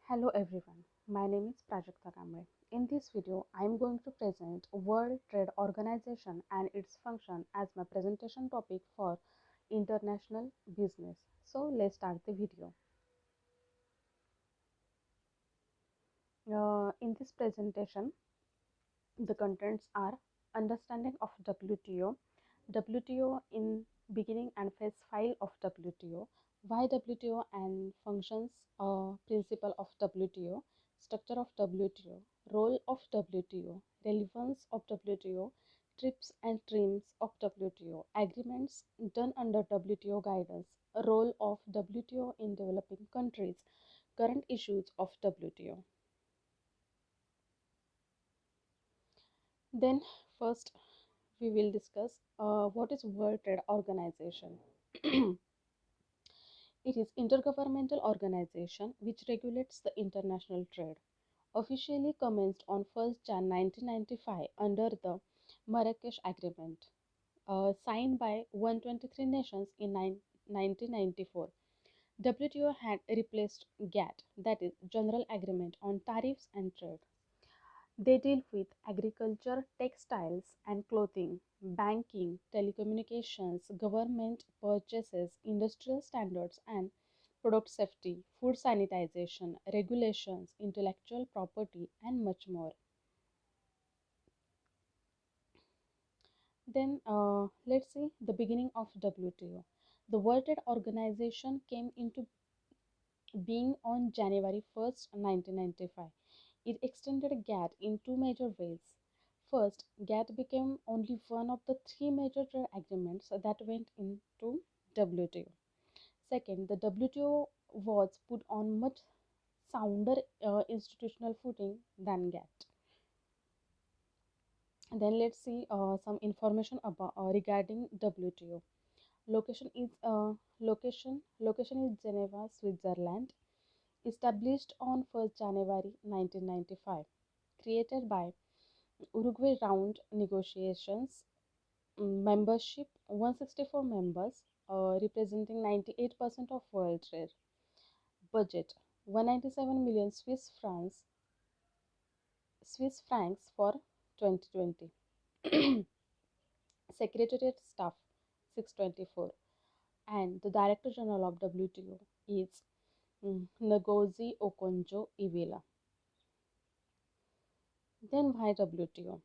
Hello everyone, my name is Prajakta Kamre. In this video, I am going to present World Trade Organization and its function as my presentation topic for international business. So let's start the video. In this presentation, the contents are understanding of WTO, WTO in beginning and phase 5 of WTO, why WTO and functions, principle of WTO, structure of WTO, role of WTO, relevance of WTO, trips and trims of WTO, agreements done under WTO guidance, role of WTO in developing countries, current issues of WTO. Then first we will discuss what is World Trade Organization. It is intergovernmental organization which regulates the international trade. Officially commenced on 1st Jan 1995 under the Marrakesh Agreement, signed by 123 nations in 1994. WTO had replaced GATT, that is General Agreement on Tariffs and Trade. They deal with agriculture, textiles and clothing, banking, telecommunications, government purchases, industrial standards and product safety, food sanitization, regulations, intellectual property, and much more. Then let's see the beginning of WTO. The World Trade Organization came into being on January 1st, 1995. It extended GATT in two major ways. First, GATT became only one of the three major trade agreements that went into WTO. Second, the WTO was put on much sounder institutional footing than GATT. Then let's see some information about regarding WTO. Location is Geneva, Switzerland. Established on 1st January 1995. Created by Uruguay round negotiations. Membership 164 members, representing 98% of world trade. Budget 197 million Swiss francs for 2020. Secretariat staff 624, and the Director General of WTO is Ngozi Okonjo-Iweala. Then why WTO?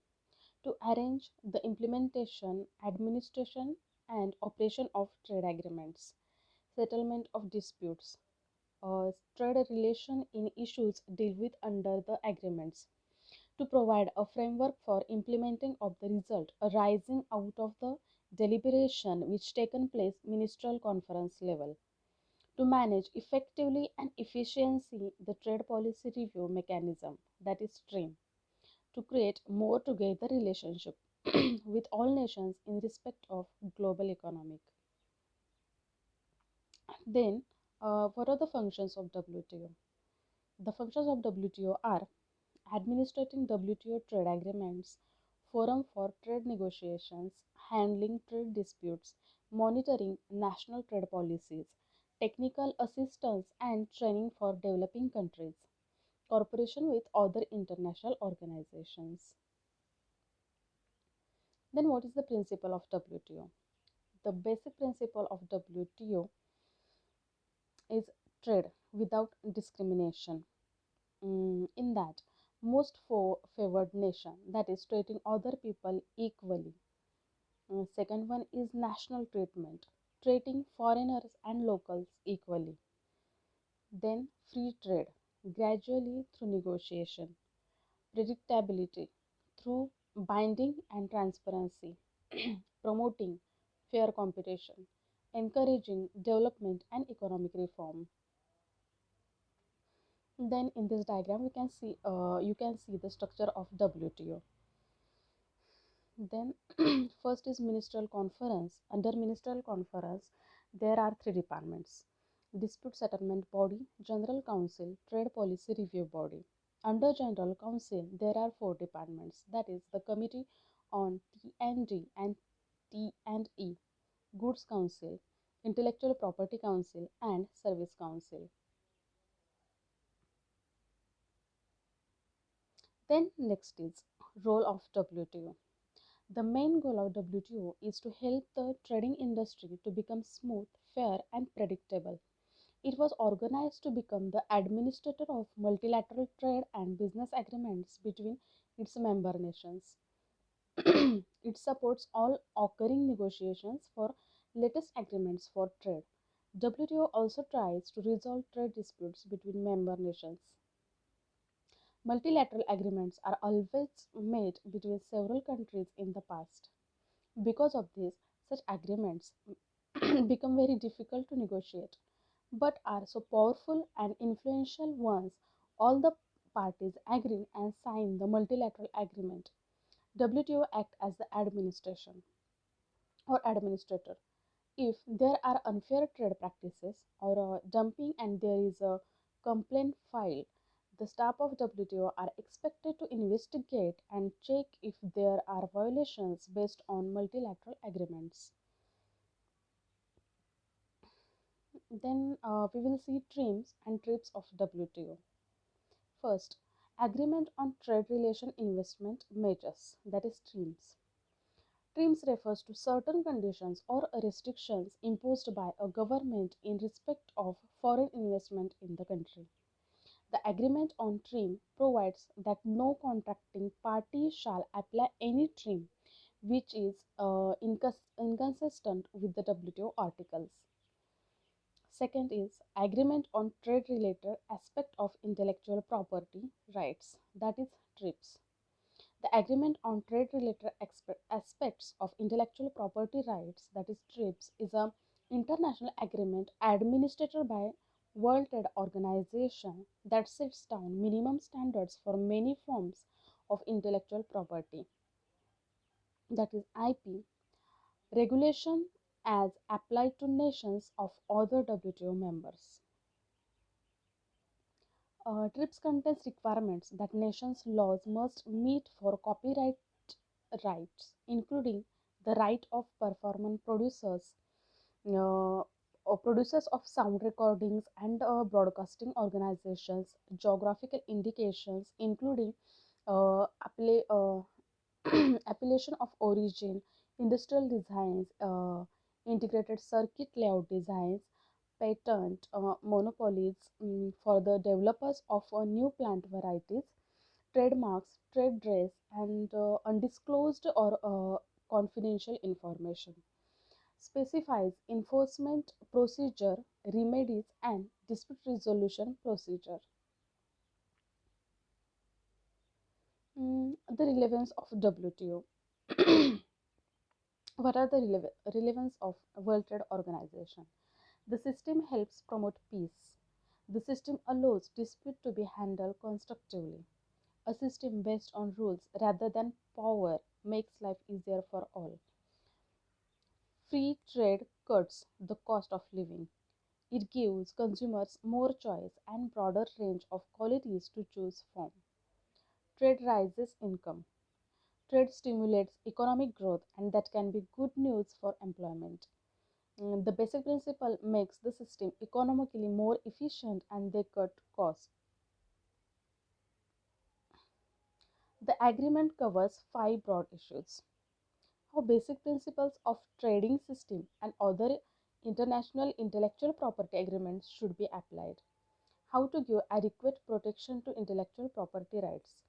To arrange the implementation, administration, and operation of trade agreements, settlement of disputes, trade relation in issues dealt with under the agreements, to provide a framework for implementing of the result arising out of the deliberation which taken place ministerial conference level, to manage effectively and efficiently the trade policy review mechanism, that is TRIM, to create more together relationship with all nations in respect of global economic. Then, what are the functions of WTO? The functions of WTO are administrating WTO trade agreements, forum for trade negotiations, handling trade disputes, monitoring national trade policies, technical assistance and training for developing countries, cooperation with other international organizations. Then what is the principle of WTO? The basic principle of WTO is trade without discrimination. In that, most for favored nation, that is treating other people equally. Second one is national treatment, treating foreigners and locals equally. Then free trade, gradually through negotiation, predictability through binding and transparency, promoting fair competition, encouraging development and economic reform. Then in this diagram we can see you can see the structure of WTO. Then first is ministerial conference. Under ministerial conference there are three departments: dispute settlement body, general council, trade policy review body. Under general council there are four departments, that is the committee on T&D and T&E, goods council, intellectual property council and service council. Then next is role of WTO. The main goal of WTO is to help the trading industry to become smooth, fair and predictable. It was organized to become the administrator of multilateral trade and business agreements between its member nations. It supports all occurring negotiations for latest agreements for trade. WTO also tries to resolve trade disputes between member nations. Multilateral agreements are always made between several countries in the past. Because of this, such agreements become very difficult to negotiate, but are so powerful and influential once all the parties agree and sign the multilateral agreement. WTO act as the administration or administrator. If there are unfair trade practices or dumping and there is a complaint filed, the staff of WTO are expected to investigate and check if there are violations based on multilateral agreements. Then we will see trims and trips of WTO. First, agreement on trade relation investment measures, that is trims. Trims refers to certain conditions or restrictions imposed by a government in respect of foreign investment in the country. The agreement on trim provides that no contracting party shall apply any trim which is inconsistent with the WTO articles. Second is agreement on trade related aspect of intellectual property rights, that is TRIPS. The agreement on trade related aspects of intellectual property rights, that is TRIPS, is a international agreement administered by World Trade Organization that sets down minimum standards for many forms of intellectual property, that is IP, regulation as applied to nations of other WTO members. TRIPS contains requirements that nations' laws must meet for copyright rights, including the right of performance producers, or producers of sound recordings and broadcasting organizations, geographical indications, including apply, appellation of origin, industrial designs, integrated circuit layout designs, patent monopolies for the developers of new plant varieties, trademarks, trade dress, and undisclosed or confidential information. Specifies enforcement procedure, remedies, and dispute resolution procedure. The relevance of WTO. What are the relevance of World Trade Organization? The system helps promote peace. The system allows dispute to be handled constructively. A system based on rules rather than power makes life easier for all. Free trade cuts the cost of living. It gives consumers more choice and broader range of qualities to choose from. Trade raises income. Trade stimulates economic growth and that can be good news for employment. The basic principle makes the system economically more efficient and they cut costs. The agreement covers five broad issues. How basic principles of trading system and other international intellectual property agreements should be applied. How to give adequate protection to intellectual property rights.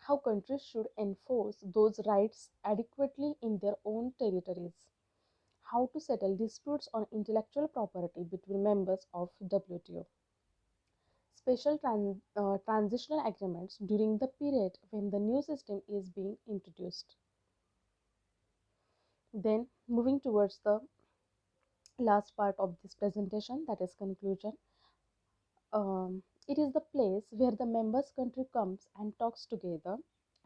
How countries should enforce those rights adequately in their own territories. How to settle disputes on intellectual property between members of WTO. Special transitional agreements during the period when the new system is being introduced. Then moving towards the last part of this presentation, that is conclusion. It is the place where the members country comes and talks together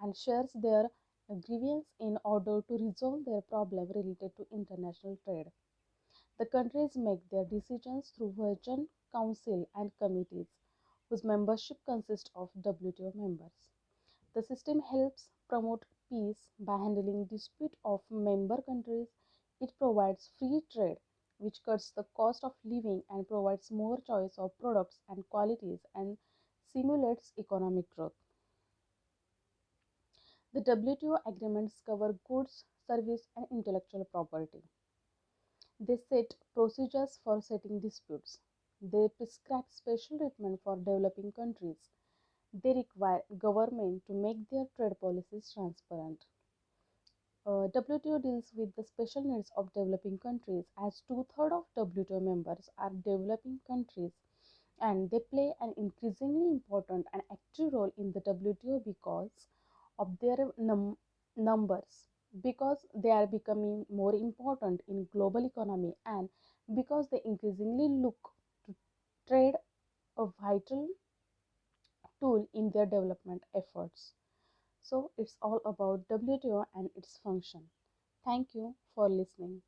and shares their grievance in order to resolve their problem related to international trade. The countries make their decisions through Virgin Council and committees whose membership consists of WTO members. The system helps promote peace by handling dispute of member countries. It provides free trade, which cuts the cost of living and provides more choice of products and qualities and stimulates economic growth. The WTO agreements cover goods, service, and intellectual property. They set procedures for settling disputes. They prescribe special treatment for developing countries. They require government to make their trade policies transparent. WTO deals with the special needs of developing countries as two-thirds of WTO members are developing countries and they play an increasingly important and active role in the WTO because of their numbers, because they are becoming more important in global economy and because they increasingly look to trade a vital tool in their development efforts. So it's all about WTO and its function. Thank you for listening.